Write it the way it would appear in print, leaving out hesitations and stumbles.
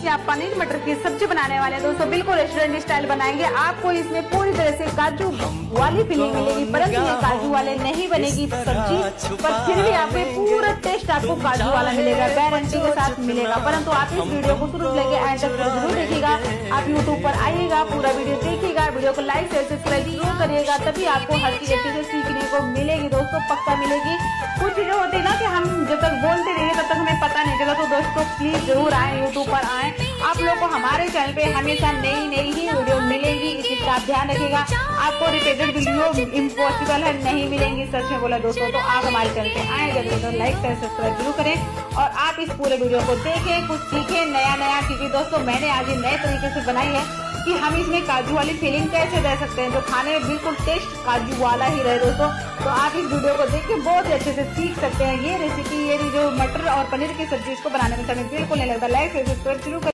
कि आप पनीर मटर की सब्जी बनाने वाले हैं दोस्तों, बिल्कुल रेस्टोरेंट स्टाइल बनाएंगे। आपको इसमें पूरी तरह से काजू वाली फीलिंग मिलेगी, परंतु ये काजू वाले नहीं बनेगी सब्जी, पर फिर भी आपको पूरा टेस्ट आपको काजू वाला मिलेगा, गारंटी के साथ मिलेगा। परंतु आप इस वीडियो को शुरू से लेके एंड तक जरूर देखिएगा। आप यूट्यूब पर आइएगा, पूरा वीडियो देखिएगा, वीडियो को लाइक शेयर सब्सक्राइब जरूर करिएगा, तभी आपको हर चीज अच्छे से सीखने को मिलेगी दोस्तों, पक्का मिलेगी। कुछ चीजें होती है ना कि हम जब तक बोलते रहेंगे तब तक हमें पता नहीं चला, तो दोस्तों प्लीज जरूर आए, यूट्यूब पर आए। आप लोग को हमारे चैनल पे हमेशा नई नई ही वीडियो मिलेंगी, इस चीज का ध्यान रखिएगा। आपको रिपीटेड वीडियो इम्पॉसिबल है, नहीं मिलेंगी, सच में बोला दोस्तों। तो आप हमारे चैनल पे आए जरूर, तो लाइक शेयर सब्सक्राइब जरूर करें और आप इस पूरे वीडियो को देखें, कुछ सीखें नया नया, क्योंकि दोस्तों मैंने आज नए तरीके से बनाई है कि हम इसमें काजू वाली फीलिंग कैसे दे सकते हैं, जो खाने में बिल्कुल टेस्ट काजू वाला ही रहे दोस्तों। तो आप इस वीडियो को देख के बहुत ही अच्छे से सीख सकते हैं। ये रेसिपी, ये जो मटर और पनीर की सब्जी, इसको बनाने में समय बिल्कुल नहीं लगता। लाइक शेयर सब्सक्राइब जरूर